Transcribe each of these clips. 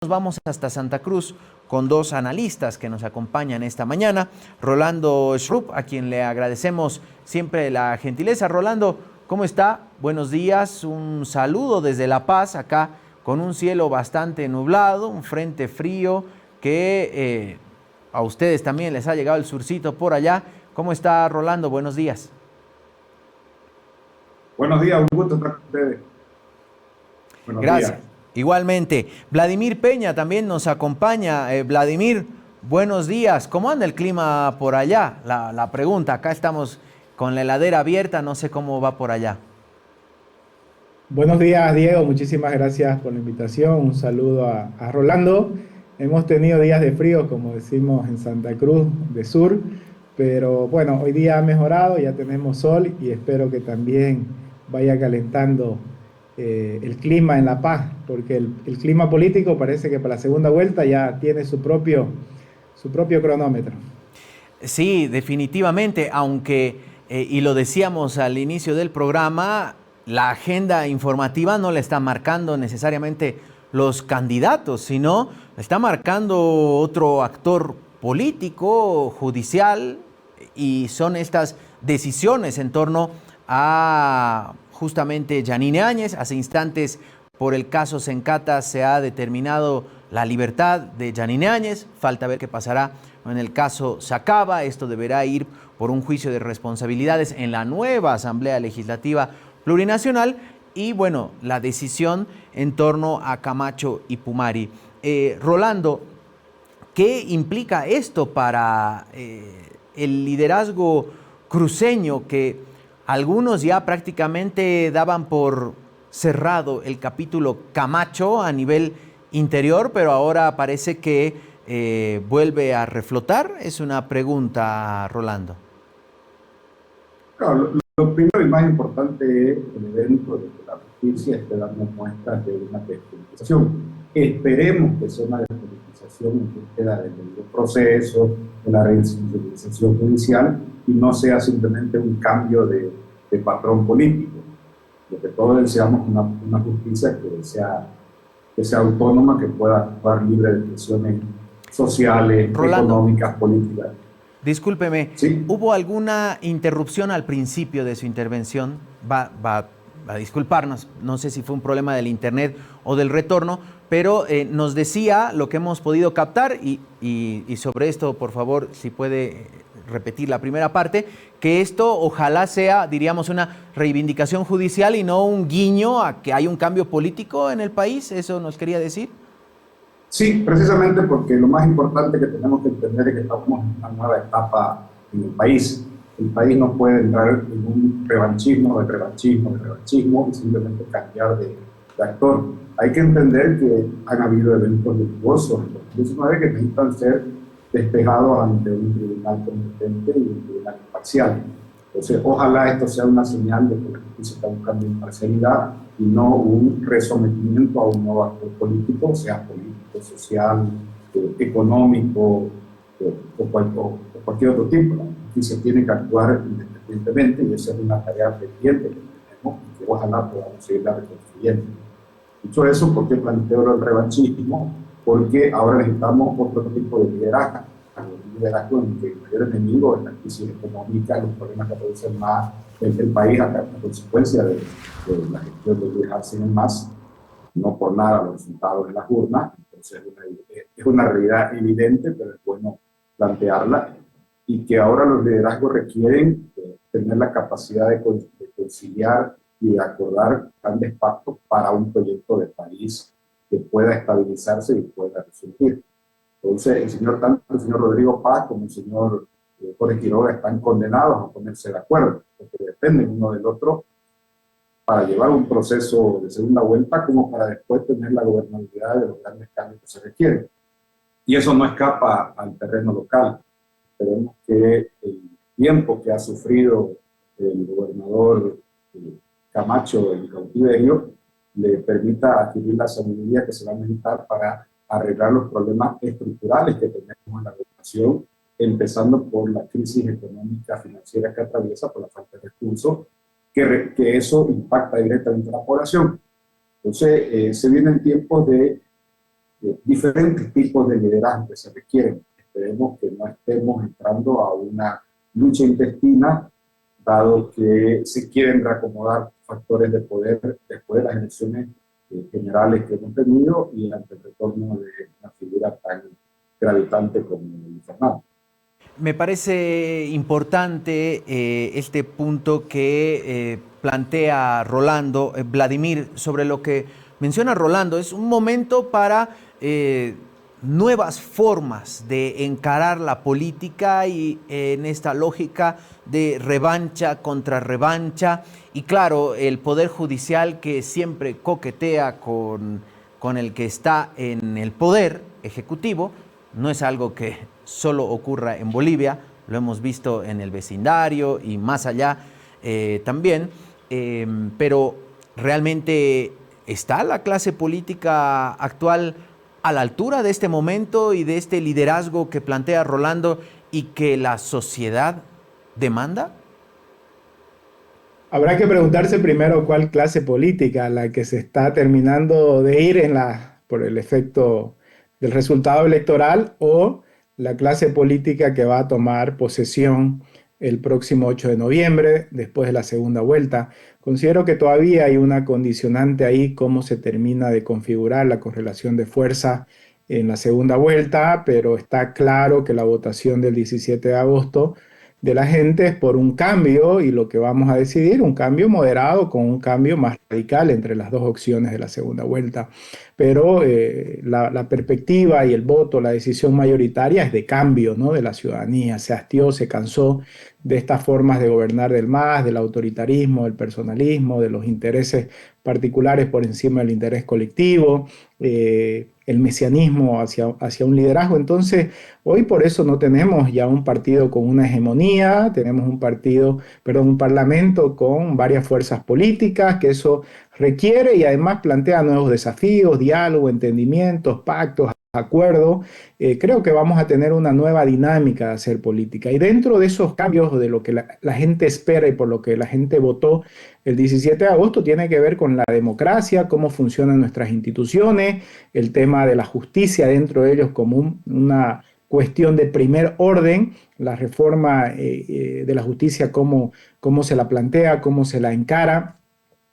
Nos vamos hasta Santa Cruz con dos analistas que nos acompañan esta mañana. Rolando Schrupp, a quien le agradecemos siempre la gentileza. Rolando, ¿cómo está? Buenos días, un saludo desde La Paz, acá con un cielo bastante nublado, un frente frío que a ustedes también les ha llegado el surcito por allá. ¿Cómo está, Rolando? Buenos días. Buenos días, un gusto estar con ustedes. Buenos días. Gracias. Igualmente, Vladimir Peña también nos acompaña. Vladimir, buenos días. ¿Cómo anda el clima por allá? La pregunta, acá estamos con la heladera abierta, no sé cómo va por allá. Buenos días, Diego. Muchísimas gracias por la invitación. Un saludo a Rolando. Hemos tenido días de frío, como decimos en Santa Cruz de Sur, pero bueno, hoy día ha mejorado, ya tenemos sol y espero que también vaya calentando el clima en La Paz, porque el clima político parece que para la segunda vuelta ya tiene su propio cronómetro. Sí, definitivamente, aunque, y lo decíamos al inicio del programa, la agenda informativa no le está marcando necesariamente los candidatos, sino está marcando otro actor político, judicial, y son estas decisiones en torno a justamente Yanine Áñez. Hace instantes, por el caso Sencata, se ha determinado la libertad de Yanine Áñez. Falta ver qué pasará en el caso Sacaba. Esto deberá ir por un juicio de responsabilidades en la nueva Asamblea Legislativa Plurinacional. Y bueno, la decisión en torno a Camacho y Pumari. Rolando, ¿qué implica esto para el liderazgo cruceño, que algunos ya prácticamente daban por cerrado el capítulo Camacho a nivel interior, pero ahora parece que vuelve a reflotar? Es una pregunta, Rolando. Claro, lo primero y más importante es el evento de que la justicia esté dando muestras de una despolitización. Esperemos que sea una despolitización en búsqueda del debido proceso, de la reinstitucionalización judicial, y no sea simplemente un cambio de patrón político. Lo que todos deseamos una justicia que sea autónoma, que pueda actuar libre de presiones sociales, Rolando, económicas, políticas. discúlpeme, ¿Sí? ¿hubo alguna interrupción al principio de su intervención? Va a disculparnos, no sé si fue un problema del internet o del retorno, pero nos decía lo que hemos podido captar y sobre esto, por favor, si puede repetir la primera parte, que esto ojalá sea, diríamos, una reivindicación judicial y no un guiño a que hay un cambio político en el país. ¿Eso nos quería decir? Sí, precisamente porque lo más importante que tenemos que entender es que estamos en una nueva etapa en el país. El país no puede entrar en un revanchismo y simplemente cambiar de actor. Hay que entender que han habido eventos luctuosos en 2019 que necesitan ser despejados ante un tribunal competente y un tribunal imparcial. Entonces, ojalá esto sea una señal de que la justicia está buscando imparcialidad y no un resometimiento a un nuevo actor político, sea político, social, económico o cualquier otro tipo. La justicia tiene que actuar independientemente y esa es una tarea pendiente que tenemos y que ojalá podamos seguirla reconstruyendo. Dicho eso, ¿por qué planteo el revanchismo? Porque ahora necesitamos otro tipo de liderazgo. Un liderazgo en que el mayor enemigo es la crisis económica, los problemas que producen más el país a consecuencia de la gestión de Luis Arce y más, no por nada los resultados de las urnas. Entonces es una realidad evidente, pero es bueno plantearla, y que ahora los liderazgos requieren tener la capacidad de conciliar y de acordar grandes pactos para un proyecto de país que pueda estabilizarse y pueda resurgir. Entonces, tanto el señor Rodrigo Paz como el señor Jorge Quiroga están condenados a ponerse de acuerdo, porque dependen uno del otro para llevar un proceso de segunda vuelta como para después tener la gobernabilidad de los grandes cambios que se requieren. Y eso no escapa al terreno local. Esperemos que el tiempo que ha sufrido el gobernador Camacho en cautiverio le permita adquirir la sabiduría que se va a necesitar para arreglar los problemas estructurales que tenemos en la gobernación, empezando por la crisis económica financiera que atraviesa por la falta de recursos, que eso impacta directamente a la población. Entonces, se vienen tiempos de diferentes tipos de liderazgo que se requieren. Esperemos que no estemos entrando a una lucha intestina, dado que se quieren reacomodar factores de poder después de las elecciones generales que hemos tenido y ante el retorno de una figura tan gravitante como Luis Fernando. Me parece importante este punto que plantea Rolando, Vladimir, sobre lo que menciona Rolando. Es un momento para nuevas formas de encarar la política y en esta lógica de revancha contra revancha. Y claro, el Poder Judicial que siempre coquetea con el que está en el poder ejecutivo, no es algo que solo ocurra en Bolivia, lo hemos visto en el vecindario y más allá también, pero realmente ¿está la clase política actual a la altura de este momento y de este liderazgo que plantea Rolando y que la sociedad demanda? Habrá que preguntarse primero cuál clase política, la que se está terminando de ir por el efecto del resultado electoral o la clase política que va a tomar posesión el próximo 8 de noviembre, después de la segunda vuelta. Considero que todavía hay una condicionante ahí, cómo se termina de configurar la correlación de fuerza en la segunda vuelta, pero está claro que la votación del 17 de agosto de la gente es por un cambio y lo que vamos a decidir, un cambio moderado con un cambio más radical entre las dos opciones de la segunda vuelta. Pero la perspectiva y el voto, la decisión mayoritaria es de cambio, ¿no? De la ciudadanía. Se hastió, se cansó de estas formas de gobernar del MAS, del autoritarismo, del personalismo, de los intereses particulares por encima del interés colectivo, el mesianismo hacia un liderazgo. Entonces, hoy por eso no tenemos ya un partido con una hegemonía, tenemos un parlamento con varias fuerzas políticas, que eso requiere y además plantea nuevos desafíos, diálogo, entendimientos, pactos, acuerdos. Creo que vamos a tener una nueva dinámica de hacer política. Y dentro de esos cambios, de lo que la gente espera y por lo que la gente votó el 17 de agosto, tiene que ver con la democracia, cómo funcionan nuestras instituciones, el tema de la justicia dentro de ellos como una cuestión de primer orden, la reforma de la justicia, cómo se la plantea, cómo se la encara.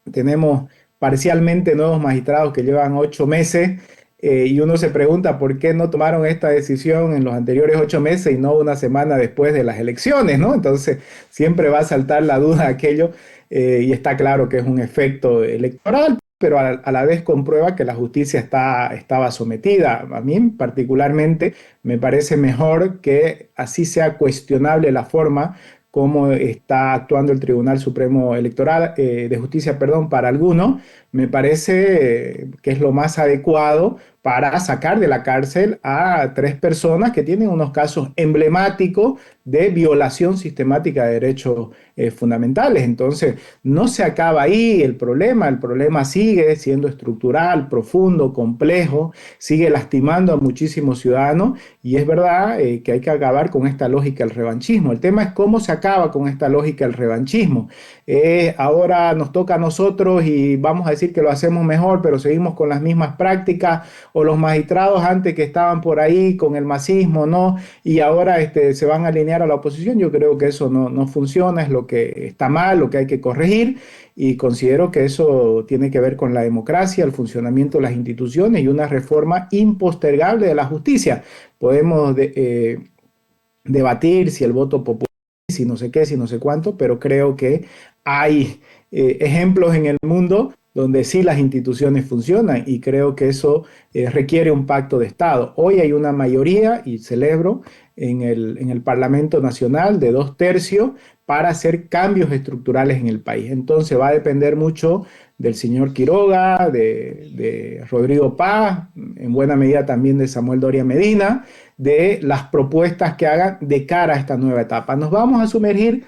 Tenemos parcialmente nuevos magistrados que llevan 8 meses y uno se pregunta por qué no tomaron esta decisión en los anteriores 8 meses y no una semana después de las elecciones, ¿no? Entonces siempre va a saltar la duda de aquello y está claro que es un efecto electoral, pero a la vez comprueba que la justicia estaba sometida. A mí particularmente me parece mejor que así sea cuestionable la forma cómo está actuando el Tribunal Supremo Electoral de Justicia, perdón, para algunos, me parece que es lo más adecuado para sacar de la cárcel a 3 personas que tienen unos casos emblemáticos de violación sistemática de derechos fundamentales. Entonces, no se acaba ahí el problema sigue siendo estructural, profundo, complejo, sigue lastimando a muchísimos ciudadanos y es verdad que hay que acabar con esta lógica del revanchismo. El tema es cómo se acaba con esta lógica del revanchismo. Ahora nos toca a nosotros y vamos a decir que lo hacemos mejor, pero seguimos con las mismas prácticas, o los magistrados antes que estaban por ahí con el masismo, ¿no? Y ahora se van a alinear a la oposición. Yo creo que eso no funciona, es lo que está mal, lo que hay que corregir, y considero que eso tiene que ver con la democracia, el funcionamiento de las instituciones y una reforma impostergable de la justicia. Podemos debatir si el voto popular, si no sé qué, si no sé cuánto, pero creo que hay ejemplos en el mundo donde sí las instituciones funcionan y creo que eso requiere un pacto de Estado. Hoy hay una mayoría, y celebro, en el Parlamento Nacional de 2/3 para hacer cambios estructurales en el país. Entonces va a depender mucho del señor Quiroga, de Rodrigo Paz, en buena medida también de Samuel Doria Medina, de las propuestas que hagan de cara a esta nueva etapa. Nos vamos a sumergir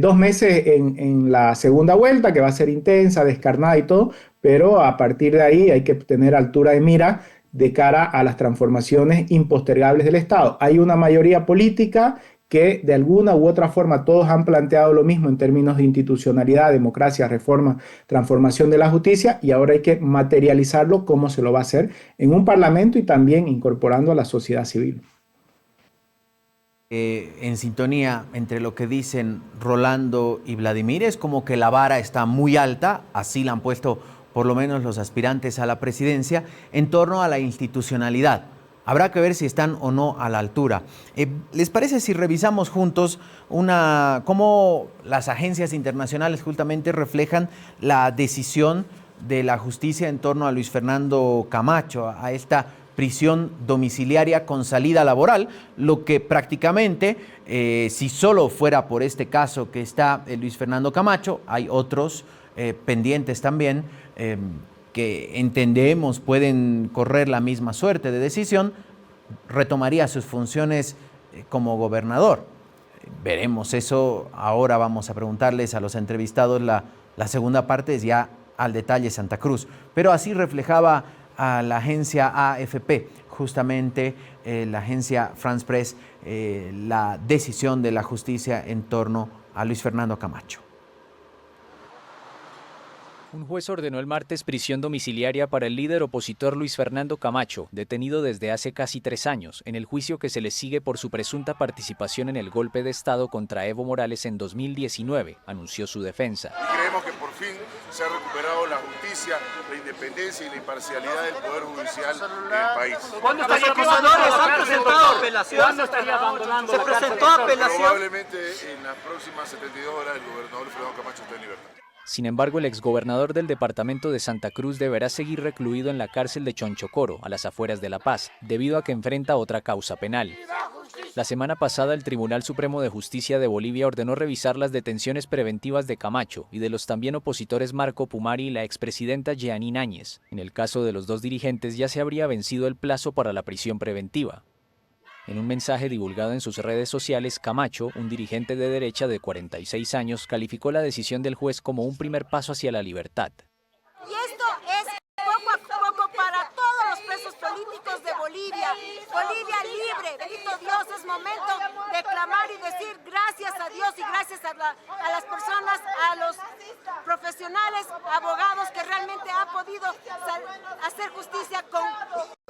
2 meses en la segunda vuelta, que va a ser intensa, descarnada y todo, pero a partir de ahí hay que tener altura de mira de cara a las transformaciones impostergables del Estado. Hay una mayoría política que de alguna u otra forma todos han planteado lo mismo en términos de institucionalidad, democracia, reforma, transformación de la justicia, y ahora hay que materializarlo cómo se lo va a hacer en un parlamento y también incorporando a la sociedad civil. En sintonía entre lo que dicen Rolando y Vladimir, es como que la vara está muy alta, así la han puesto por lo menos los aspirantes a la presidencia, en torno a la institucionalidad. Habrá que ver si están o no a la altura. ¿Les parece si revisamos juntos cómo las agencias internacionales justamente reflejan la decisión de la justicia en torno a Luis Fernando Camacho, a esta prisión domiciliaria con salida laboral, lo que prácticamente, si solo fuera por este caso que está Luis Fernando Camacho, hay otros pendientes también, que entendemos pueden correr la misma suerte de decisión, retomaría sus funciones como gobernador. Veremos eso, ahora vamos a preguntarles a los entrevistados, la segunda parte es ya al detalle Santa Cruz, pero así reflejaba a la agencia AFP, justamente la agencia France Press, la decisión de la justicia en torno a Luis Fernando Camacho. Un juez ordenó el martes prisión domiciliaria para el líder opositor Luis Fernando Camacho, detenido desde hace casi 3 años, en el juicio que se le sigue por su presunta participación en el golpe de Estado contra Evo Morales en 2019, anunció su defensa. Y creemos que por fin se ha recuperado la justicia, la independencia y la imparcialidad del Poder Judicial en el país. ¿Cuándo estaría presentado apelación? ¿Cuándo estaría abandonando? ¿Se presentó apelación? Probablemente en las próximas 72 horas el gobernador Fernando Camacho esté en libertad. Sin embargo, el exgobernador del departamento de Santa Cruz deberá seguir recluido en la cárcel de Chonchocoro, a las afueras de La Paz, debido a que enfrenta otra causa penal. La semana pasada, el Tribunal Supremo de Justicia de Bolivia ordenó revisar las detenciones preventivas de Camacho y de los también opositores Marco Pumari y la expresidenta Jeanine Áñez. En el caso de los dos dirigentes ya se habría vencido el plazo para la prisión preventiva. En un mensaje divulgado en sus redes sociales, Camacho, un dirigente de derecha de 46 años, calificó la decisión del juez como un primer paso hacia la libertad. Y esto es poco a poco para todos los presos políticos de Bolivia. Bolivia libre, bendito Dios, es momento de clamar y decir gracias a Dios y gracias a las personas, a los profesionales, abogados que realmente han podido hacer justicia con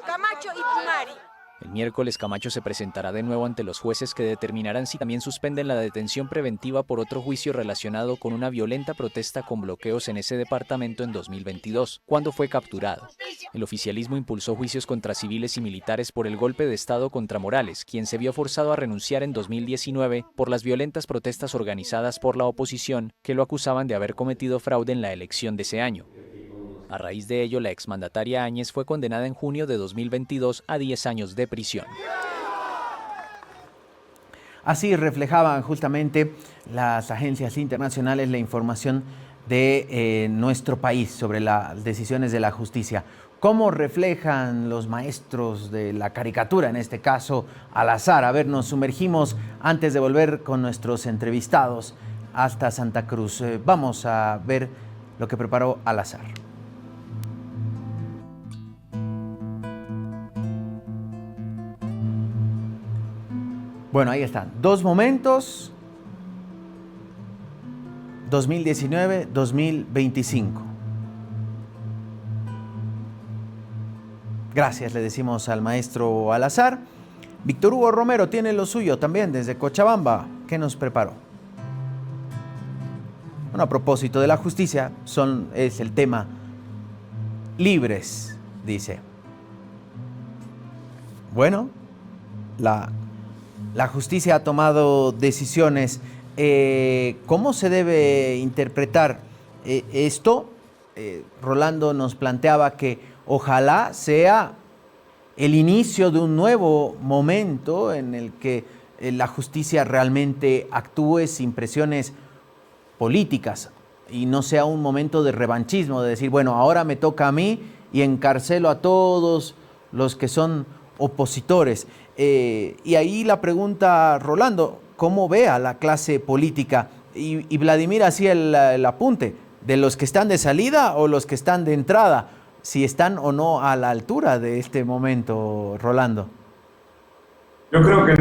Camacho y Pumari. El miércoles Camacho se presentará de nuevo ante los jueces que determinarán si también suspenden la detención preventiva por otro juicio relacionado con una violenta protesta con bloqueos en ese departamento en 2022, cuando fue capturado. El oficialismo impulsó juicios contra civiles y militares por el golpe de Estado contra Morales, quien se vio forzado a renunciar en 2019 por las violentas protestas organizadas por la oposición que lo acusaban de haber cometido fraude en la elección de ese año. A raíz de ello, la exmandataria Áñez fue condenada en junio de 2022 a 10 años de prisión. Así reflejaban justamente las agencias internacionales la información de nuestro país sobre las decisiones de la justicia. ¿Cómo reflejan los maestros de la caricatura, en este caso al azar? A ver, nos sumergimos antes de volver con nuestros entrevistados hasta Santa Cruz. Vamos a ver lo que preparó al azar. Bueno, ahí están. 2 momentos, 2019, 2025. Gracias, le decimos al maestro al azar. Víctor Hugo Romero tiene lo suyo también desde Cochabamba. ¿Qué nos preparó? Bueno, a propósito de la justicia, es el tema libres, dice. Bueno, la justicia ha tomado decisiones. ¿Cómo se debe interpretar esto? Rolando nos planteaba que ojalá sea el inicio de un nuevo momento en el que la justicia realmente actúe sin presiones políticas y no sea un momento de revanchismo, de decir, bueno, ahora me toca a mí y encarcelo a todos los que son opositores. Y ahí la pregunta, Rolando, ¿cómo ve a la clase política? Y Vladimir hacía el apunte, ¿de los que están de salida o los que están de entrada? Si están o no a la altura de este momento, Rolando. Yo creo que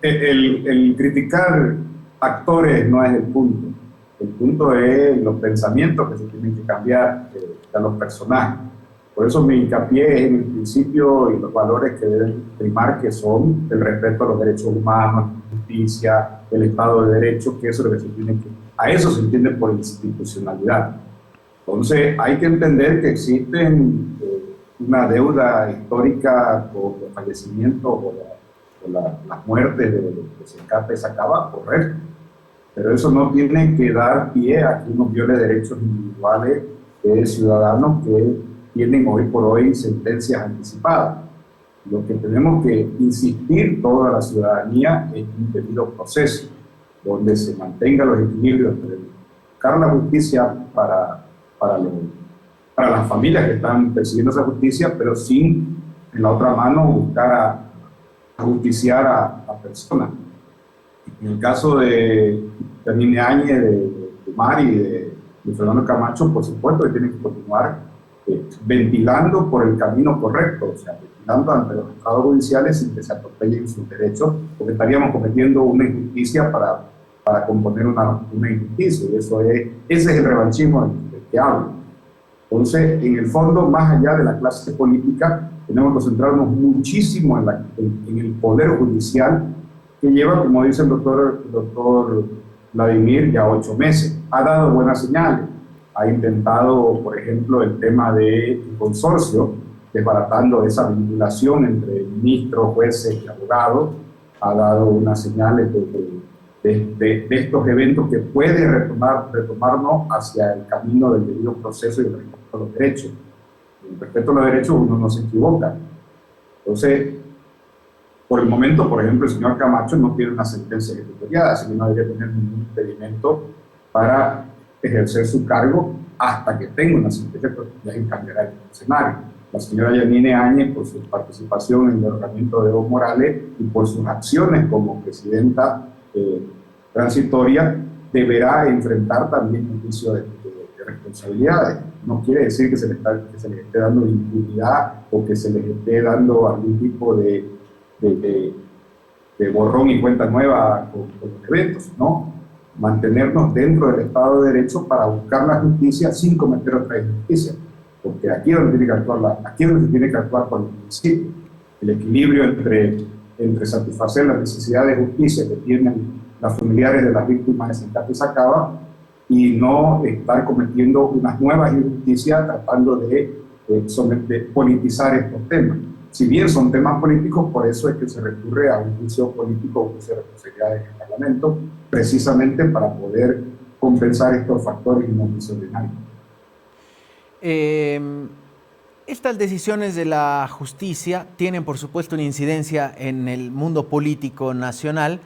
el criticar actores no es el punto. El punto es los pensamientos que se tienen que cambiar de los personajes. Por eso mi hincapié es en el principio y los valores que deben primar, que son el respeto a los derechos humanos, la justicia, el Estado de Derecho, que eso es lo que se tiene que... A eso se entiende por institucionalidad. Entonces hay que entender que existen una deuda histórica por los fallecimientos o las muertes de Sencate Sacaba, correcto. Pero eso no tiene que dar pie a que uno viole derechos individuales de ciudadanos que tienen hoy por hoy sentencias anticipadas. Lo que tenemos que insistir toda la ciudadanía es un debido proceso, donde se mantengan los equilibrios entre buscar la justicia para las familias que están persiguiendo esa justicia, pero sin, en la otra mano, buscar a justiciar a personas. En el caso de Janine Áñez, de Mari y de Fernando Camacho, por supuesto que tienen que continuar ventilando por el camino correcto, o sea, ventilando ante los estados judiciales sin que se atropellen sus derechos, porque estaríamos cometiendo una injusticia para componer una injusticia, y ese es el revanchismo del que hablo. Entonces, en el fondo, más allá de la clase política, tenemos que concentrarnos muchísimo en el poder judicial, que lleva, como dice el doctor Vladimir, ya 8 meses. Ha dado buenas señales. Ha intentado, por ejemplo, el tema del consorcio, desbaratando esa vinculación entre ministros, jueces y abogados. Ha dado unas señales de estos eventos que puede retomarnos hacia el camino del debido proceso y el respeto a los derechos. En respeto a los derechos uno no se equivoca. Entonces, por el momento, por ejemplo, el señor Camacho no tiene una sentencia ejecutoriada, así que no debería tener ningún impedimento para ejercer su cargo hasta que tenga una sentencia, pero ya cambiará el escenario. La señora Janine Áñez, por su participación en el derrocamiento de Evo Morales y por sus acciones como presidenta transitoria, deberá enfrentar también un juicio de responsabilidades. No quiere decir que se les esté dando impunidad o que se les esté dando algún tipo de borrón y cuenta nueva con los eventos, ¿no? Mantenernos dentro del Estado de Derecho para buscar la justicia sin cometer otra injusticia, porque aquí es donde tiene que actuar aquí es donde se tiene que actuar con el principio, el equilibrio entre satisfacer las necesidades de justicia que tienen las familiares de las víctimas de Sencate Sacaba y no estar cometiendo unas nuevas injusticias tratando de politizar estos temas. Si bien son temas políticos, por eso es que se recurre a un juicio político, un juicio de responsabilidades en el Parlamento, precisamente para poder compensar estos factores inordinarios. Estas decisiones de la justicia tienen, por supuesto, una incidencia en el mundo político nacional,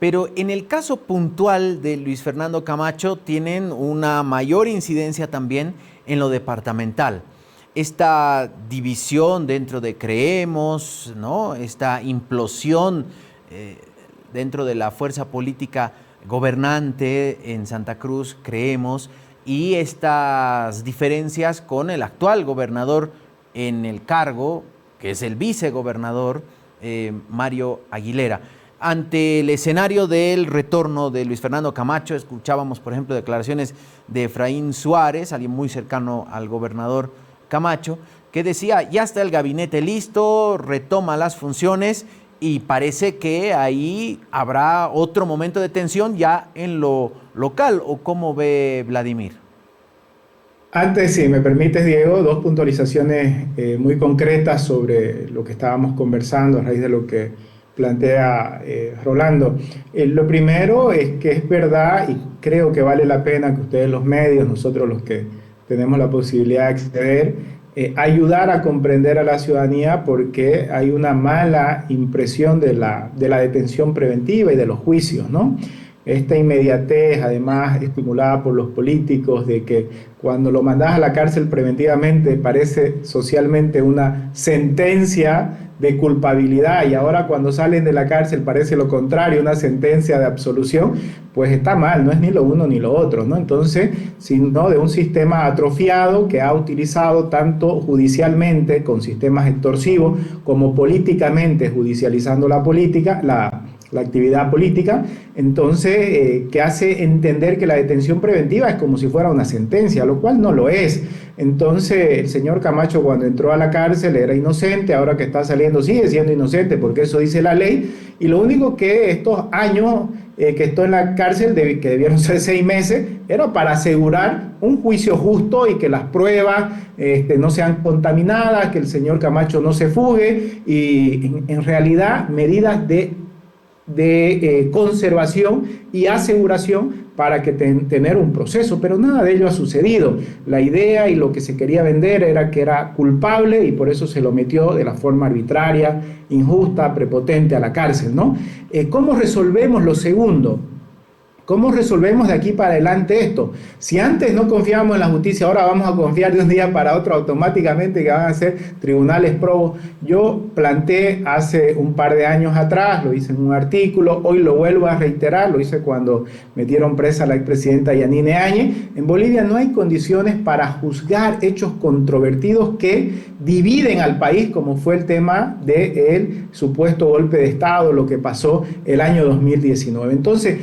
pero en el caso puntual de Luis Fernando Camacho tienen una mayor incidencia también en lo departamental. Esta división dentro de Creemos, ¿no? Esta implosión dentro de la fuerza política gobernante en Santa Cruz, Creemos, y estas diferencias con el actual gobernador en el cargo, que es el vicegobernador Mario Aguilera. Ante el escenario del retorno de Luis Fernando Camacho, escuchábamos, por ejemplo, declaraciones de Efraín Suárez, alguien muy cercano al gobernador Camacho, que decía, ya está el gabinete listo, retoma las funciones y parece que ahí habrá otro momento de tensión ya en lo local, ¿o cómo ve Vladimir? Antes, si me permites, Diego, 2 puntualizaciones muy concretas sobre lo que estábamos conversando a raíz de lo que plantea Rolando. Lo primero es que es verdad y creo que vale la pena que ustedes los medios, nosotros los que tenemos la posibilidad de acceder, ayudar a comprender a la ciudadanía porque hay una mala impresión de la detención preventiva y de los juicios, ¿no? Esta inmediatez, además estimulada por los políticos, de que cuando lo mandas a la cárcel preventivamente parece socialmente una sentencia de culpabilidad y ahora cuando salen de la cárcel parece lo contrario, una sentencia de absolución, pues está mal, no es ni lo uno ni lo otro, ¿no? Entonces, sino de un sistema atrofiado que ha utilizado tanto judicialmente con sistemas extorsivos como políticamente judicializando la política, la actividad política, entonces que hace entender que la detención preventiva es como si fuera una sentencia, lo cual no lo es. Entonces el señor Camacho cuando entró a la cárcel era inocente, ahora que está saliendo sigue siendo inocente porque eso dice la ley, y lo único que estos años que estuvo en la cárcel, que debieron ser 6 meses, era para asegurar un juicio justo y que las pruebas no sean contaminadas, que el señor Camacho no se fugue, y en realidad medidas de conservación y aseguración para que tener un proceso, pero nada de ello ha sucedido. La idea y lo que se quería vender era que era culpable y por eso se lo metió de la forma arbitraria, injusta, prepotente a la cárcel, ¿no? ¿Cómo resolvemos lo segundo? ¿Cómo resolvemos de aquí para adelante esto? Si antes no confiábamos en la justicia, ahora vamos a confiar de un día para otro automáticamente que van a ser tribunales probos. Yo planteé hace un par de años atrás, lo hice en un artículo, hoy lo vuelvo a reiterar, lo hice cuando metieron presa a la expresidenta Yanine Áñez. En Bolivia no hay condiciones para juzgar hechos controvertidos que dividen al país, como fue el tema del supuesto golpe de Estado, lo que pasó el año 2019. Entonces,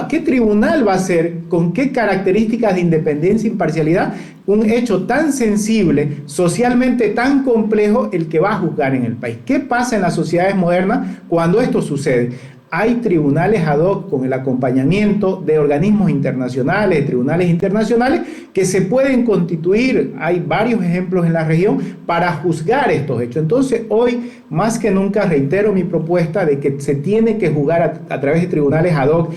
¿qué tribunal va a ser, con qué características de independencia e imparcialidad, un hecho tan sensible, socialmente tan complejo, el que va a juzgar en el país? ¿Qué pasa en las sociedades modernas cuando esto sucede? Hay tribunales ad hoc con el acompañamiento de organismos internacionales, de tribunales internacionales que se pueden constituir, hay varios ejemplos en la región, para juzgar estos hechos. Entonces hoy más que nunca reitero mi propuesta de que se tiene que juzgar a través de tribunales ad hoc,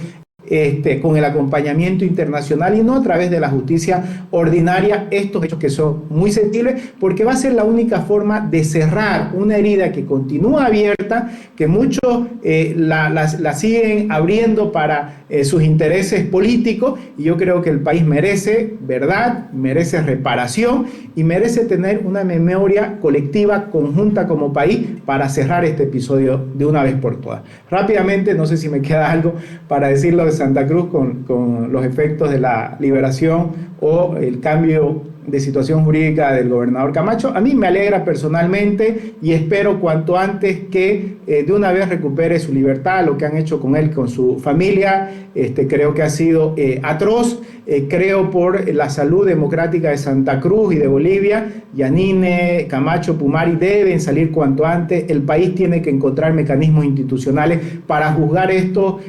con el acompañamiento internacional y no a través de la justicia ordinaria, estos hechos que son muy sensibles, porque va a ser la única forma de cerrar una herida que continúa abierta, que muchos la siguen abriendo para sus intereses políticos, y yo creo que el país merece verdad, merece reparación y merece tener una memoria colectiva conjunta como país para cerrar este episodio de una vez por todas. Rápidamente, no sé si me queda algo para decirlo de Santa Cruz con los efectos de la liberación o el cambio de situación jurídica del gobernador Camacho. A mí me alegra personalmente y espero cuanto antes que de una vez recupere su libertad. Lo que han hecho con él, con su familia, creo que ha sido atroz. Creo por la salud democrática de Santa Cruz y de Bolivia, Yanine, Camacho, Pumari deben salir cuanto antes. El país tiene que encontrar mecanismos institucionales para juzgar esto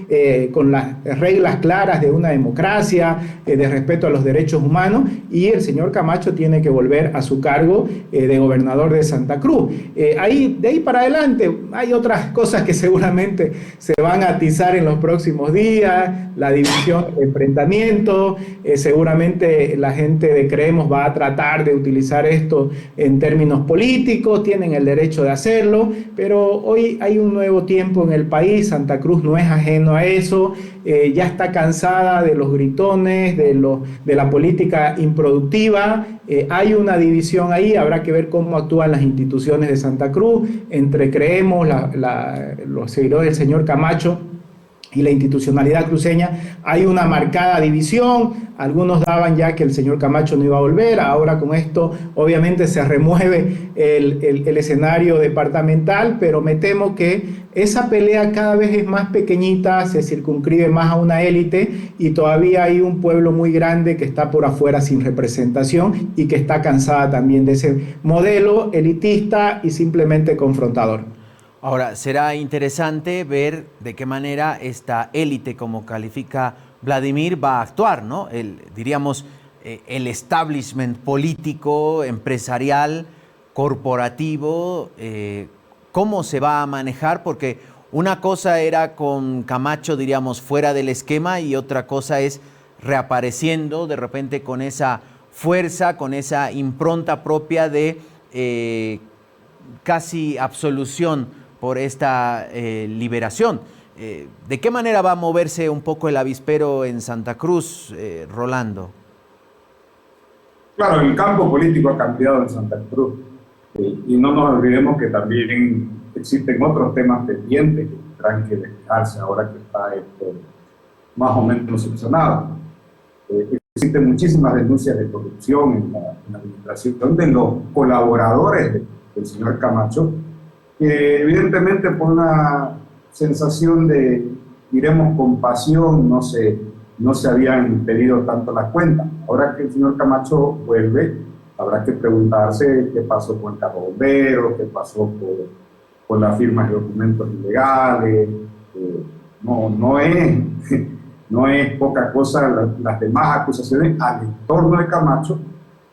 con las reglas claras de una democracia, de respeto a los derechos humanos, y el señor Camacho tiene que volver a su cargo de gobernador de Santa Cruz. De ahí para adelante hay otras cosas que seguramente se van a atizar en los próximos días, la división, el enfrentamiento. Seguramente la gente de Creemos va a tratar de utilizar esto en términos políticos, tienen el derecho de hacerlo, pero hoy hay un nuevo tiempo en el país. Santa Cruz no es ajeno a eso, ya está cansada de los gritones, de la política improductiva. Hay una división ahí, habrá que ver cómo actúan las instituciones de Santa Cruz, entre Creemos, los seguidores del señor Camacho y la institucionalidad cruceña. Hay una marcada división. Algunos daban ya que el señor Camacho no iba a volver. Ahora con esto obviamente se remueve el escenario departamental, pero me temo que esa pelea cada vez es más pequeñita, se circunscribe más a una élite, y todavía hay un pueblo muy grande que está por afuera sin representación y que está cansada también de ese modelo elitista y simplemente confrontador. Ahora, será interesante ver de qué manera esta élite, como califica Vladimir, va a actuar, ¿no? Diríamos, el establishment político, empresarial, corporativo, cómo se va a manejar, porque una cosa era con Camacho, diríamos, fuera del esquema, y otra cosa es reapareciendo de repente con esa fuerza, con esa impronta propia de casi absolución por esta liberación. ¿De qué manera va a moverse un poco el avispero en Santa Cruz, Rolando? Claro, el campo político ha cambiado en Santa Cruz, y no nos olvidemos que también existen otros temas pendientes que tendrán que despejarse ahora que está esto más o menos solucionado. Existen muchísimas denuncias de corrupción en la administración de los colaboradores del señor Camacho, que evidentemente por una sensación de, diremos, compasión, no se habían pedido tanto las cuentas. Ahora que el señor Camacho vuelve, habrá que preguntarse qué pasó con el carro bombero, qué pasó con las firmas de documentos ilegales. No es poca cosa las demás acusaciones al entorno de Camacho,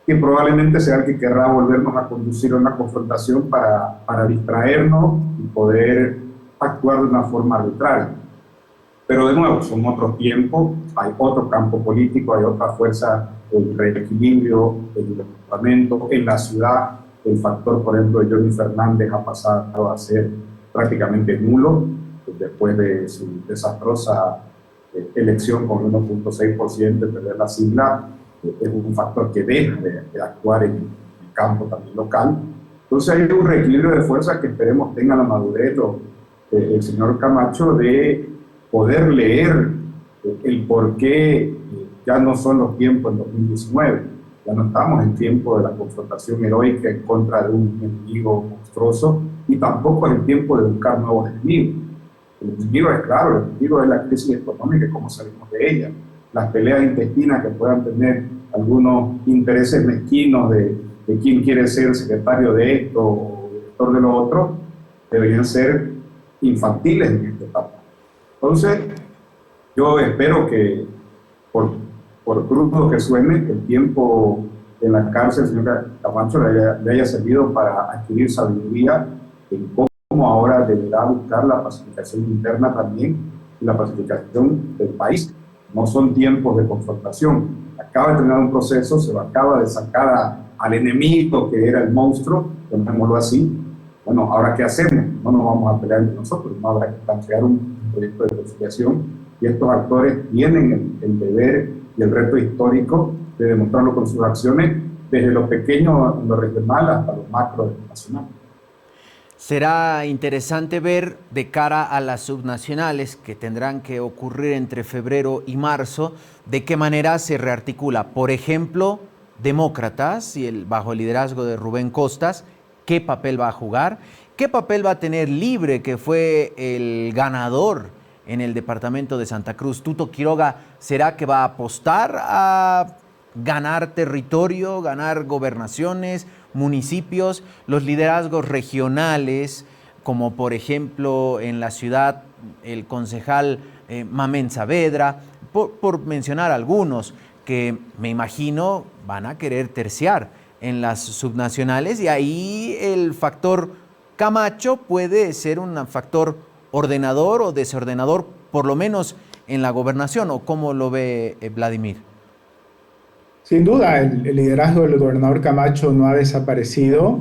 que probablemente sea el que querrá volvernos a conducir a una confrontación para distraernos y poder actuar de una forma arbitraria. Pero de nuevo, son otros tiempos, hay otro campo político, hay otra fuerza, el reequilibrio en el departamento, en la ciudad. El factor, por ejemplo, de Johnny Fernández ha pasado a ser prácticamente nulo después de su desastrosa elección con 1.6% de perder la sigla. Es un factor que deja de actuar en el campo también local. Entonces hay un reequilibrio de fuerzas que esperemos tenga la madurez el señor Camacho de poder leer el por qué ya no son los tiempos en 2019, ya no estamos en tiempo de la confrontación heroica en contra de un enemigo monstruoso, y tampoco es el tiempo de buscar nuevos enemigos. El enemigo es claro, el enemigo es la crisis económica y cómo salimos de ella. Las peleas intestinas que puedan tener algunos intereses mezquinos de quién quiere ser secretario de esto o director de lo otro, deberían ser infantiles en esta etapa. Entonces, yo espero que, por crudo que suene, el tiempo en la cárcel, señor Camacho, le haya servido para adquirir sabiduría en cómo ahora deberá buscar la pacificación interna también y la pacificación del país. No son tiempos de confrontación. Acaba de terminar un proceso, se acaba de sacar al enemigo que era el monstruo, llamémoslo así. Bueno, ¿ahora qué hacemos? No nos vamos a pelear entre nosotros, no habrá que plantear un proyecto de reconciliación, y estos actores tienen el deber y el reto histórico de demostrarlo con sus acciones, desde lo pequeño, lo regional, hasta lo macro nacional. Será interesante ver de cara a las subnacionales que tendrán que ocurrir entre febrero y marzo, de qué manera se rearticula. Por ejemplo, Demócratas y bajo el liderazgo de Rubén Costas, ¿qué papel va a jugar? ¿Qué papel va a tener Libre, que fue el ganador en el departamento de Santa Cruz? Tuto Quiroga, ¿será que va a apostar a ganar territorio, ganar gobernaciones, municipios? Los liderazgos regionales, como por ejemplo en la ciudad el concejal Mamén Saavedra, por mencionar algunos, que me imagino van a querer terciar en las subnacionales, y ahí el factor Camacho puede ser un factor ordenador o desordenador, por lo menos en la gobernación. ¿O cómo lo ve Vladimir? Sin duda, el liderazgo del gobernador Camacho no ha desaparecido.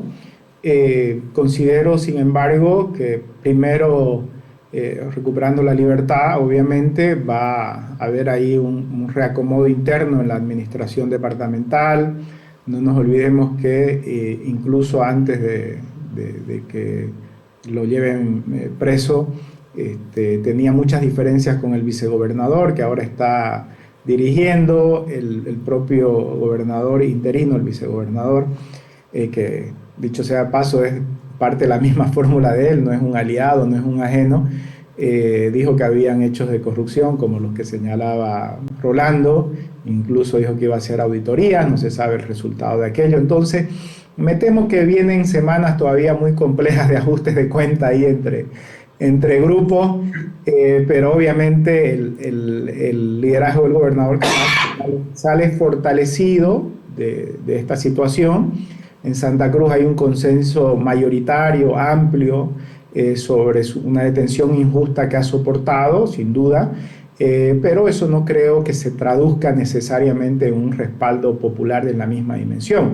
Considero, sin embargo, que primero, recuperando la libertad, obviamente va a haber ahí un reacomodo interno en la administración departamental. No nos olvidemos que incluso antes de que lo lleven preso, tenía muchas diferencias con el vicegobernador, que ahora está dirigiendo, el propio gobernador interino, el vicegobernador, que dicho sea de paso es parte de la misma fórmula de él, no es un aliado, no es un ajeno. Dijo que habían hechos de corrupción como los que señalaba Rolando, incluso dijo que iba a hacer auditorías, no se sabe el resultado de aquello. Entonces me temo que vienen semanas todavía muy complejas de ajustes de cuenta ahí entre grupos, pero obviamente el liderazgo del gobernador sale fortalecido de esta situación. En Santa Cruz hay un consenso mayoritario, amplio, sobre una detención injusta que ha soportado, sin duda, pero eso no creo que se traduzca necesariamente en un respaldo popular de la misma dimensión.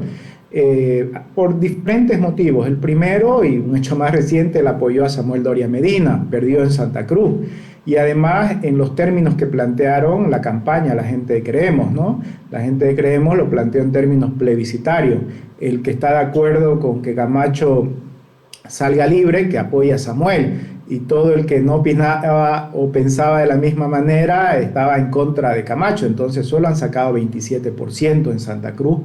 Por diferentes motivos. El primero, y un hecho más reciente, el apoyo a Samuel Doria Medina, perdió en Santa Cruz. Y además, en los términos que plantearon la campaña, la gente de Creemos, ¿no? La gente de Creemos lo planteó en términos plebiscitarios. El que está de acuerdo con que Camacho salga libre, que apoye a Samuel. Y todo el que no opinaba o pensaba de la misma manera estaba en contra de Camacho. Entonces solo han sacado 27% en Santa Cruz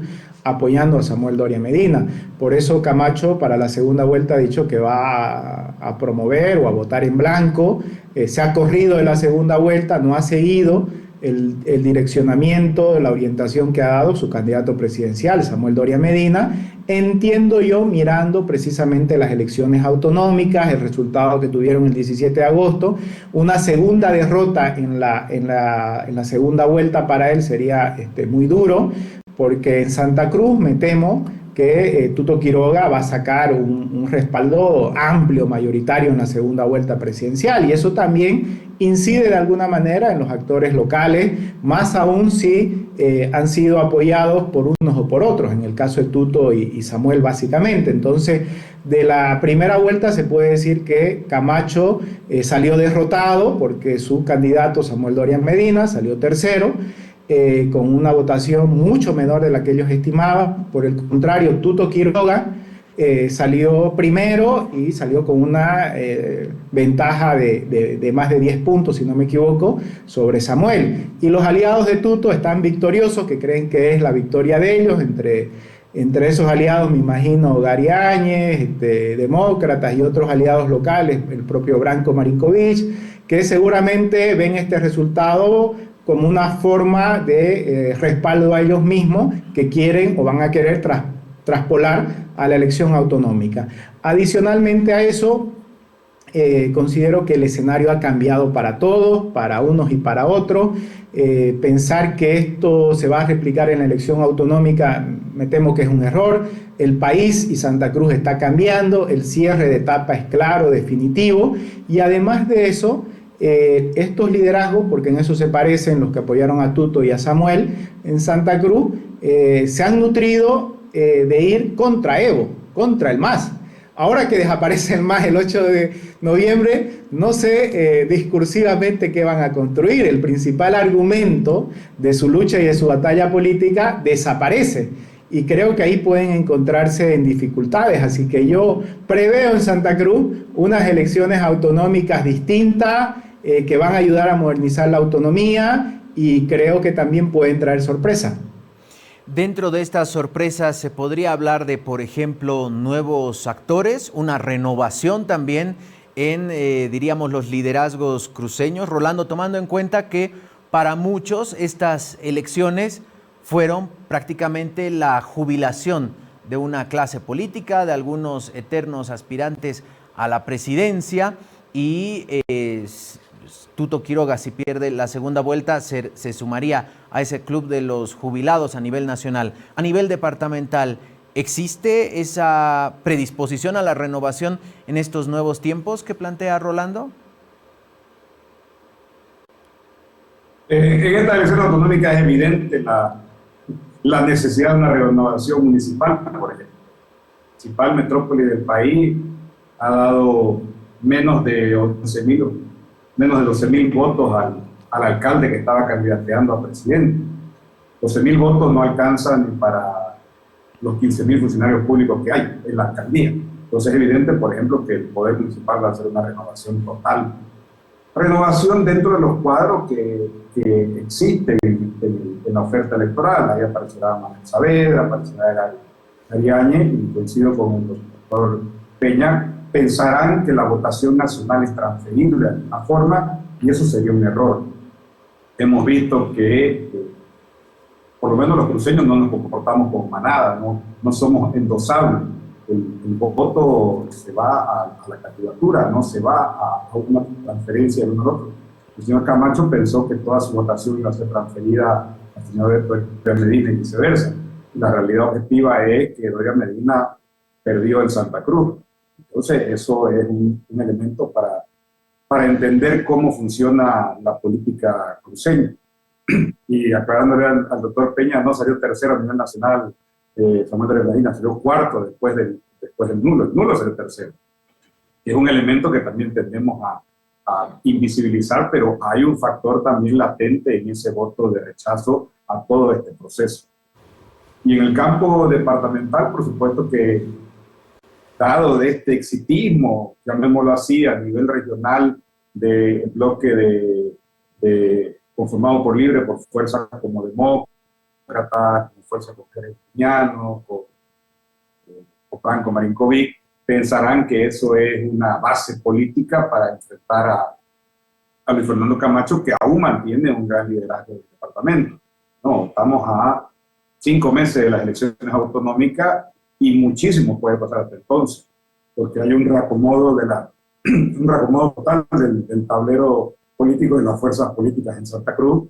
apoyando a Samuel Doria Medina. Por eso Camacho para la segunda vuelta ha dicho que va a promover o a votar en blanco. Se ha corrido de la segunda vuelta, no ha seguido el direccionamiento, la orientación que ha dado su candidato presidencial, Samuel Doria Medina. Entiendo yo, mirando precisamente las elecciones autonómicas, el resultado que tuvieron el 17 de agosto, una segunda derrota en la segunda vuelta para él sería muy duro, porque en Santa Cruz me temo que Tuto Quiroga va a sacar un respaldo amplio, mayoritario en la segunda vuelta presidencial, y eso también incide de alguna manera en los actores locales, más aún si han sido apoyados por unos o por otros, en el caso de Tuto y Samuel básicamente. Entonces, de la primera vuelta se puede decir que Camacho salió derrotado porque su candidato Samuel Doria Medina salió tercero, con una votación mucho menor de la que ellos estimaban. Por el contrario, Tuto Quiroga salió primero y salió con una ventaja de más de 10 puntos, si no me equivoco, sobre Samuel. Y los aliados de Tuto están victoriosos, que creen que es la victoria de ellos. Entre esos aliados me imagino Gary Áñez, demócratas y otros aliados locales, el propio Branko Marinkovic, que seguramente ven este resultado como una forma de respaldo a ellos mismos, que quieren o van a querer traspolar a la elección autonómica. Adicionalmente a eso, considero que el escenario ha cambiado para todos, para unos y para otros. Pensar que esto se va a replicar en la elección autonómica, me temo que es un error. El país y Santa Cruz está cambiando, el cierre de etapa es claro, definitivo, y además de eso, estos liderazgos, porque en eso se parecen los que apoyaron a Tuto y a Samuel en Santa Cruz, se han nutrido de ir contra Evo, contra el MAS. Ahora que desaparece el MAS el 8 de noviembre, no sé discursivamente qué van a construir. El principal argumento de su lucha y de su batalla política desaparece. Y creo que ahí pueden encontrarse en dificultades. Así que yo preveo en Santa Cruz unas elecciones autonómicas distintas, que van a ayudar a modernizar la autonomía, y creo que también pueden traer sorpresa. Dentro de estas sorpresas se podría hablar de, por ejemplo, nuevos actores, una renovación también en, diríamos, los liderazgos cruceños, Rolando, tomando en cuenta que para muchos estas elecciones fueron prácticamente la jubilación de una clase política, de algunos eternos aspirantes a la presidencia, y Tuto Quiroga, si pierde la segunda vuelta, se sumaría a ese club de los jubilados a nivel nacional. A nivel departamental, ¿existe esa predisposición a la renovación en estos nuevos tiempos que plantea Rolando? En esta elección autonómica es evidente la necesidad de una renovación municipal, por ejemplo. La principal metrópoli del país ha dado menos de 12.000 votos al alcalde que estaba candidateando a presidente. 12.000 votos no alcanzan ni para los 15.000 funcionarios públicos que hay en la alcaldía. Entonces es evidente, por ejemplo, que el Poder Municipal va a hacer una renovación total. Renovación dentro de los cuadros que existen en la oferta electoral. Ahí aparecerá Manuel Saavedra, aparecerá Gary Áñez, y coincido con el doctor Peña. Pensarán que la votación nacional es transferible de alguna forma, y eso sería un error. Hemos visto que, por lo menos los cruceños, no nos comportamos como manada, no somos endosables. El voto se va a la candidatura, no se va a una transferencia de uno al otro. El señor Camacho pensó que toda su votación iba a ser transferida al señor Doria Medina y viceversa. La realidad objetiva es que Doria Medina perdió en Santa Cruz. Entonces, eso es un elemento para entender cómo funciona la política cruceña. Y aclarándole al doctor Peña, no salió tercero a nivel nacional Samuel Doria Medina, salió cuarto después del nulo. El nulo salió tercero. Es un elemento que también tendemos a invisibilizar, pero hay un factor también latente en ese voto de rechazo a todo este proceso. Y en el campo departamental, por supuesto que dado de este exitismo, llamémoslo así, a nivel regional del bloque conformado por Libre, por fuerzas como Demócratas, como fuerzas con Cristianos, con Franco Marinkovic, pensarán que eso es una base política para enfrentar a Luis Fernando Camacho, que aún mantiene un gran liderazgo del departamento. No, estamos a 5 meses de las elecciones autonómicas y muchísimo puede pasar hasta entonces, porque hay un reacomodo, un reacomodo total del tablero político de las fuerzas políticas en Santa Cruz,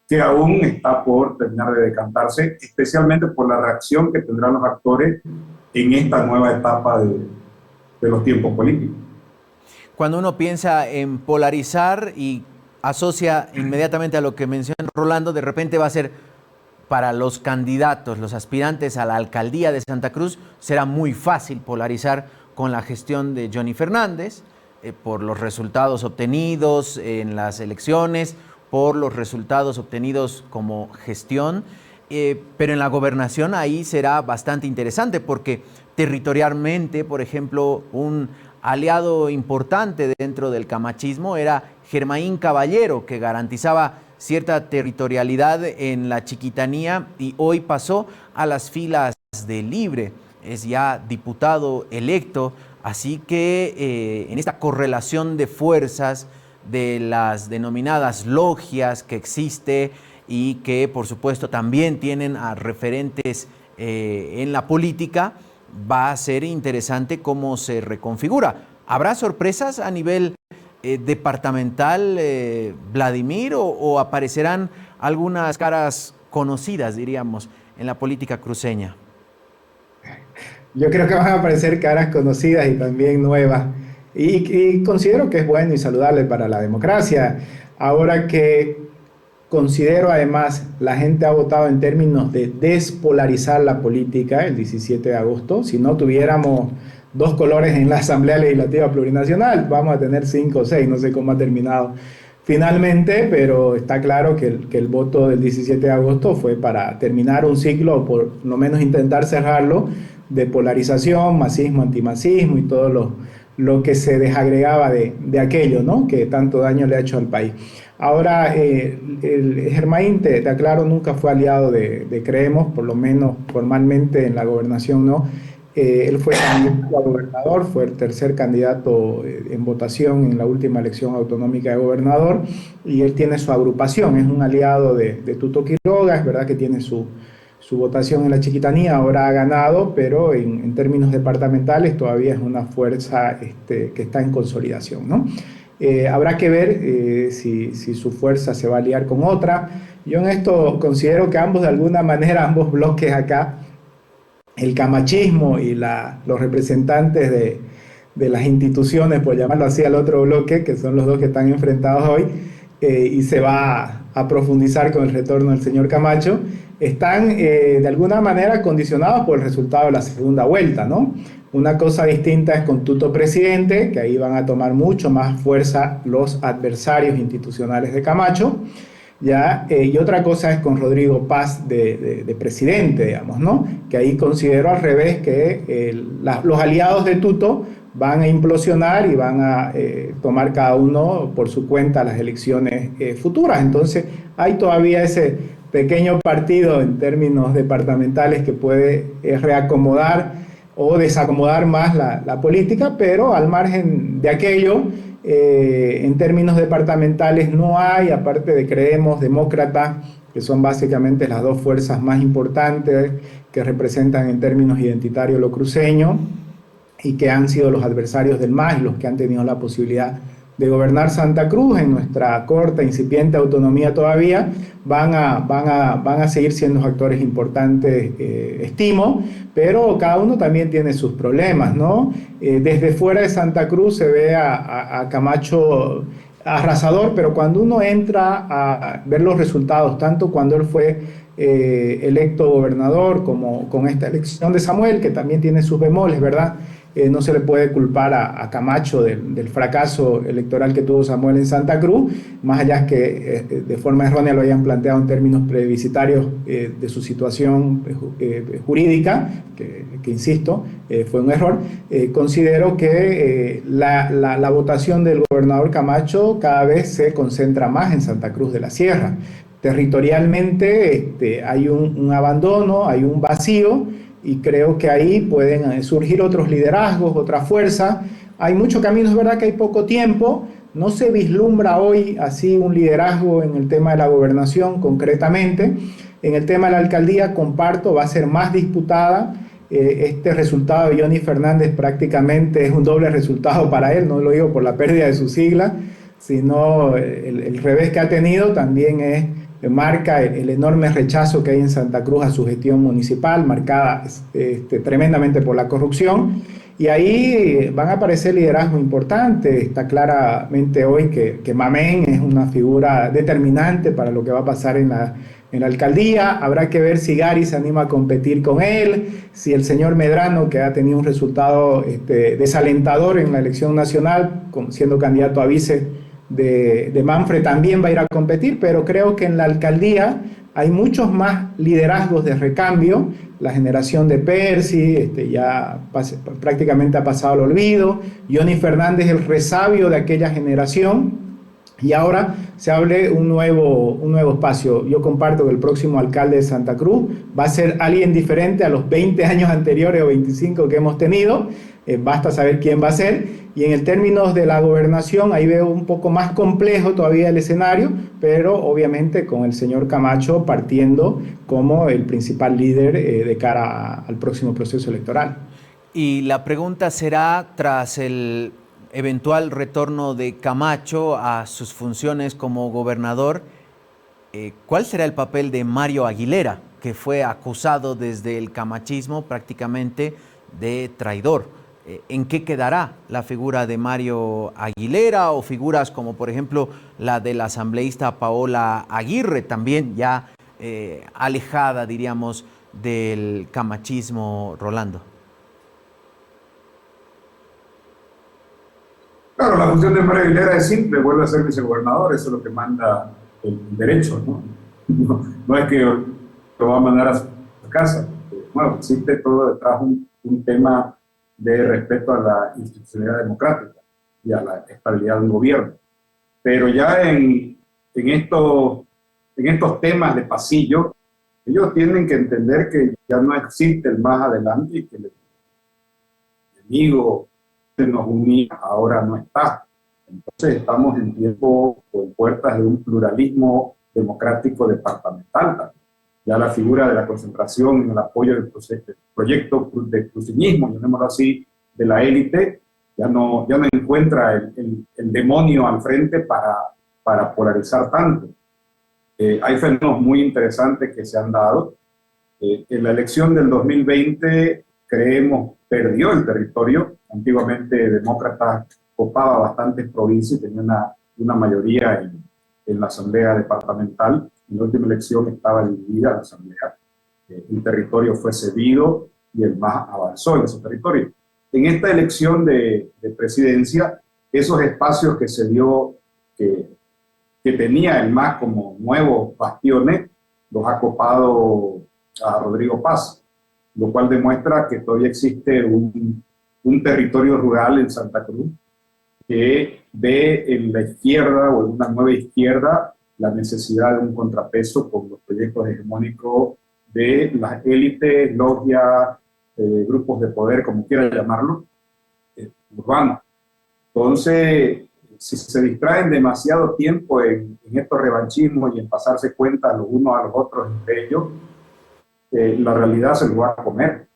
que aún está por terminar de decantarse, especialmente por la reacción que tendrán los actores en esta nueva etapa de los tiempos políticos. Cuando uno piensa en polarizar y asocia inmediatamente a lo que menciona Rolando, de repente va a ser para los candidatos, los aspirantes a la alcaldía de Santa Cruz, será muy fácil polarizar con la gestión de Johnny Fernández, por los resultados obtenidos en las elecciones, por los resultados obtenidos como gestión, pero en la gobernación ahí será bastante interesante porque territorialmente, por ejemplo, un aliado importante dentro del camachismo era Germain Caballero, que garantizaba cierta territorialidad en la Chiquitanía y hoy pasó a las filas de Libre, es ya diputado electo, así que en esta correlación de fuerzas de las denominadas logias que existe y que por supuesto también tienen a referentes en la política, va a ser interesante cómo se reconfigura. ¿Habrá sorpresas a nivel departamental, Vladimir, o aparecerán algunas caras conocidas, diríamos, en la política cruceña? Yo creo que van a aparecer caras conocidas y también nuevas. Y considero que es bueno y saludable para la democracia. Ahora que considero además, la gente ha votado en términos de despolarizar la política el 17 de agosto. Si no tuviéramos 2 colores en la Asamblea Legislativa Plurinacional, vamos a tener 5 o 6, no sé cómo ha terminado finalmente, pero está claro que el voto del 17 de agosto fue para terminar un ciclo, o por lo menos intentar cerrarlo, de polarización, masismo, antimasismo y todo lo que se desagregaba de aquello, ¿no?, que tanto daño le ha hecho al país. Ahora, Germain, te aclaro, nunca fue aliado de Creemos, por lo menos formalmente en la gobernación no. Él fue candidato a gobernador, fue el tercer candidato en votación en la última elección autonómica de gobernador, y él tiene su agrupación, es un aliado de Tuto Quiroga, es verdad que tiene su votación en la Chiquitanía, ahora ha ganado, pero en términos departamentales todavía es una fuerza que está en consolidación, ¿no? Habrá que ver si su fuerza se va a aliar con otra. Yo en esto considero que ambos, de alguna manera, ambos bloques acá, el camachismo y los representantes de las instituciones, por llamarlo así, al otro bloque, que son los dos que están enfrentados hoy, y se va a profundizar con el retorno del señor Camacho, están de alguna manera condicionados por el resultado de la segunda vuelta, ¿no? Una cosa distinta es con Tuto presidente, que ahí van a tomar mucho más fuerza los adversarios institucionales de Camacho, ¿ya? Y otra cosa es con Rodrigo Paz de presidente, digamos, ¿no? Que ahí considero al revés que los aliados de Tuto van a implosionar y van a tomar cada uno por su cuenta las elecciones futuras. Entonces hay todavía ese pequeño partido en términos departamentales que puede reacomodar o desacomodar más la política, pero al margen de aquello, en términos departamentales no hay, aparte de Creemos, Demócratas, que son básicamente las dos fuerzas más importantes que representan en términos identitarios lo cruceño y que han sido los adversarios del MAS, los que han tenido la posibilidad de gobernar Santa Cruz en nuestra corta, incipiente autonomía todavía, van a seguir siendo actores importantes, estimo, pero cada uno también tiene sus problemas, ¿no? Desde fuera de Santa Cruz se ve a Camacho arrasador, pero cuando uno entra a ver los resultados, tanto cuando él fue electo gobernador como con esta elección de Samuel, que también tiene sus bemoles, ¿verdad? no se le puede culpar a Camacho del fracaso electoral que tuvo Samuel en Santa Cruz, más allá que de forma errónea lo hayan planteado en términos plebiscitarios de su situación jurídica, que insisto, fue un error. Considero que la votación del gobernador Camacho cada vez se concentra más en Santa Cruz de la Sierra. Territorialmente hay un abandono, hay un vacío, y creo que ahí pueden surgir otros liderazgos, otra fuerza. Hay mucho camino, es verdad que hay poco tiempo, no se vislumbra hoy así un liderazgo en el tema de la gobernación concretamente. En el tema de la alcaldía, comparto, va a ser más disputada. Este resultado de Johnny Fernández prácticamente es un doble resultado para él, no lo digo por la pérdida de su sigla, sino el revés que ha tenido también marca el enorme rechazo que hay en Santa Cruz a su gestión municipal, marcada tremendamente por la corrupción. Y ahí van a aparecer liderazgos importantes. Está claramente hoy que Mamén es una figura determinante para lo que va a pasar en la alcaldía. Habrá que ver si Gary se anima a competir con él, si el señor Medrano, que ha tenido un resultado desalentador en la elección nacional, siendo candidato a vice de Manfred, también va a ir a competir, pero creo que en la alcaldía hay muchos más liderazgos de recambio. La generación de Percy prácticamente ha pasado al olvido. Johnny Fernández, el resabio de aquella generación, y ahora se abre un nuevo espacio. Yo comparto que el próximo alcalde de Santa Cruz va a ser alguien diferente a los 20 años anteriores o 25 que hemos tenido. Basta saber quién va a ser. Y en el términos de la gobernación, ahí veo un poco más complejo todavía el escenario, pero obviamente con el señor Camacho partiendo como el principal líder de cara al próximo proceso electoral. Y la pregunta será, tras el eventual retorno de Camacho a sus funciones como gobernador, ¿cuál será el papel de Mario Aguilera, que fue acusado desde el camachismo prácticamente de traidor? ¿En qué quedará la figura de Mario Aguilera o figuras como por ejemplo la del asambleísta Paola Aguirre, también ya alejada, diríamos, del camachismo, Rolando? Claro, la función de Mario Aguilera es simple, vuelve a ser vicegobernador, eso es lo que manda el derecho, ¿no? No es que lo va a mandar a su casa. Bueno, existe todo detrás un tema de respeto a la institucionalidad democrática y a la estabilidad de un gobierno. Pero ya en estos temas de pasillo, ellos tienen que entender que ya no existe el más adelante y que el enemigo que nos unía ahora no está. Entonces estamos en tiempo o en puertas de un pluralismo democrático departamental. Ya la figura de la concentración en el apoyo del proyecto de crucinismo, llamémoslo así, de la élite, ya no encuentra el demonio al frente para polarizar tanto. Hay fenómenos muy interesantes que se han dado. En la elección del 2020, creemos, perdió el territorio. Antiguamente, Demócrata copaba bastantes provincias y tenía una mayoría en la asamblea departamental. En la última elección estaba dividida la asamblea. El territorio fue cedido y el MAS avanzó en ese territorio. En esta elección de presidencia, esos espacios que se dio, que tenía el MAS como nuevos bastiones, los ha copado a Rodrigo Paz, lo cual demuestra que todavía existe un territorio rural en Santa Cruz que ve en la izquierda o en una nueva izquierda la necesidad de un contrapeso con los proyectos hegemónicos de las élites, logias, grupos de poder, como quiera llamarlo, urbanos. Entonces, si se distraen demasiado tiempo en estos revanchismos y en pasarse cuenta los unos a los otros entre ellos, la realidad se los va a comer.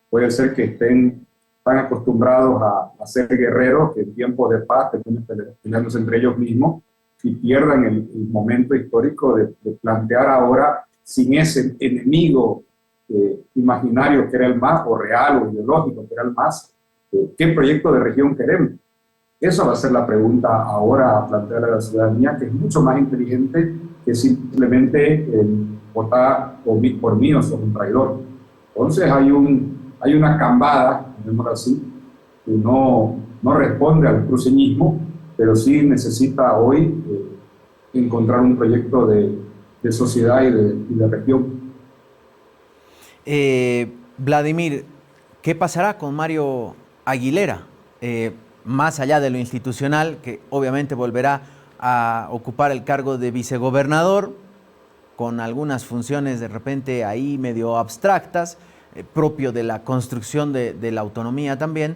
Puede ser que estén tan acostumbrados a ser guerreros que en tiempos de paz terminen peleándose entre ellos mismos y pierdan el momento histórico de plantear ahora, sin ese enemigo imaginario que era el MAS, o real o ideológico que era el MAS, ¿qué proyecto de región queremos? Esa va a ser la pregunta ahora a plantear a la ciudadanía, que es mucho más inteligente que simplemente votar por mí o sos un traidor. Entonces hay una cambada, digámoslo así, no responde al cruceñismo, pero sí necesita hoy encontrar un proyecto de sociedad y de región. Vladimir, ¿qué pasará con Mario Aguilera? Más allá de lo institucional, que obviamente volverá a ocupar el cargo de vicegobernador, con algunas funciones de repente ahí medio abstractas, propio de la construcción de la autonomía también,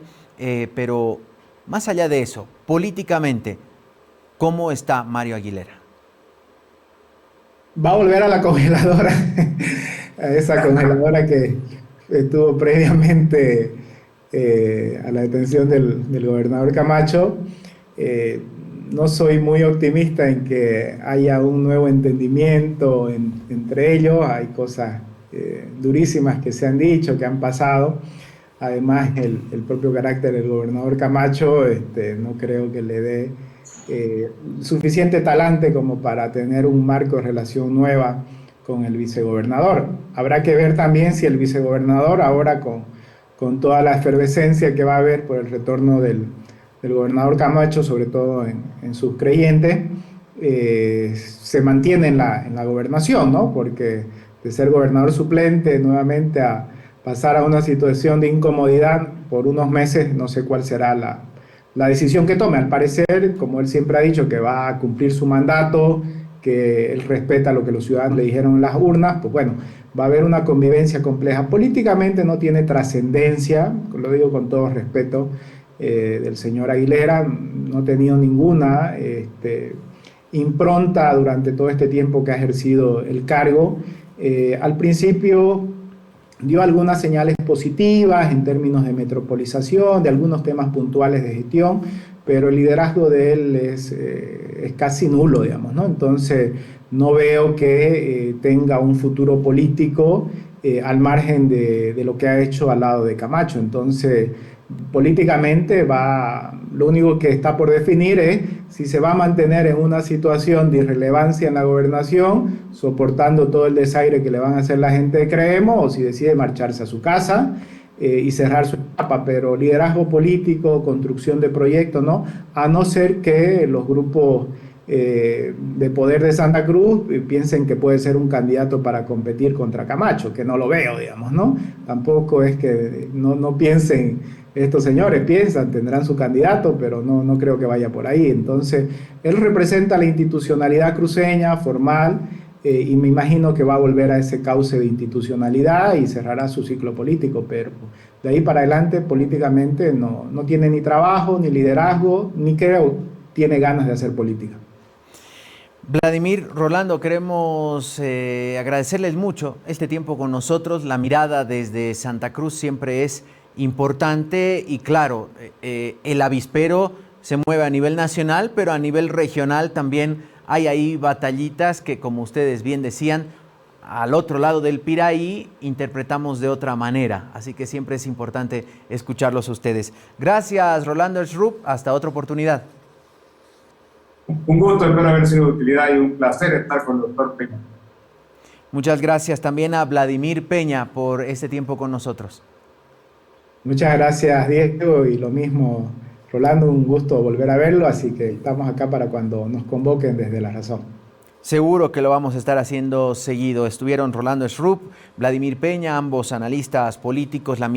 pero más allá de eso, políticamente, ¿cómo está Mario Aguilera? Va a volver a la congeladora, a esa congeladora que estuvo previamente a la detención del gobernador Camacho. No soy muy optimista en que haya un nuevo entendimiento entre ellos. Hay cosas durísimas que se han dicho, que han pasado. Además, el propio carácter del gobernador Camacho no creo que le dé suficiente talante como para tener un marco de relación nueva con el vicegobernador. Habrá que ver también si el vicegobernador, ahora con toda la efervescencia que va a haber por el retorno del gobernador Camacho, sobre todo en sus creyentes, se mantiene en la gobernación, ¿no? Porque de ser gobernador suplente nuevamente a pasar a una situación de incomodidad por unos meses, no sé cuál será la decisión que tome. Al parecer, como él siempre ha dicho, que va a cumplir su mandato, que él respeta lo que los ciudadanos le dijeron en las urnas, pues bueno, va a haber una convivencia compleja. Políticamente no tiene trascendencia, lo digo con todo respeto, del señor Aguilera, no ha tenido ninguna impronta durante todo este tiempo que ha ejercido el cargo. Al principio dio algunas señales positivas en términos de metropolización, de algunos temas puntuales de gestión, pero el liderazgo de él es casi nulo, digamos, ¿no? Entonces no veo que tenga un futuro político al margen de lo que ha hecho al lado de Camacho. Entonces, políticamente lo único que está por definir es si se va a mantener en una situación de irrelevancia en la gobernación, soportando todo el desaire que le van a hacer la gente de Creemos, o si decide marcharse a su casa y cerrar su etapa. Pero liderazgo político, construcción de proyectos, ¿no? A no ser que los grupos de poder de Santa Cruz piensen que puede ser un candidato para competir contra Camacho, que no lo veo, digamos, ¿no? Tampoco es que no piensen, estos señores piensan, tendrán su candidato, pero no creo que vaya por ahí. Entonces, él representa la institucionalidad cruceña, formal, y me imagino que va a volver a ese cauce de institucionalidad y cerrará su ciclo político, pero de ahí para adelante políticamente no tiene ni trabajo, ni liderazgo, ni creo tiene ganas de hacer política. Vladimir, Rolando, queremos agradecerles mucho este tiempo con nosotros. La mirada desde Santa Cruz siempre es importante y claro, el avispero se mueve a nivel nacional, pero a nivel regional también hay ahí batallitas que, como ustedes bien decían, al otro lado del Piraí interpretamos de otra manera. Así que siempre es importante escucharlos a ustedes. Gracias, Rolando Schrupp. Hasta otra oportunidad. Un gusto, espero haber sido de utilidad y un placer estar con el doctor Peña. Muchas gracias también a Vladimir Peña por este tiempo con nosotros. Muchas gracias, Diego, y lo mismo, Rolando, un gusto volver a verlo, así que estamos acá para cuando nos convoquen desde La Razón. Seguro que lo vamos a estar haciendo seguido. Estuvieron Rolando Schrupp, Vladimir Peña, ambos analistas políticos.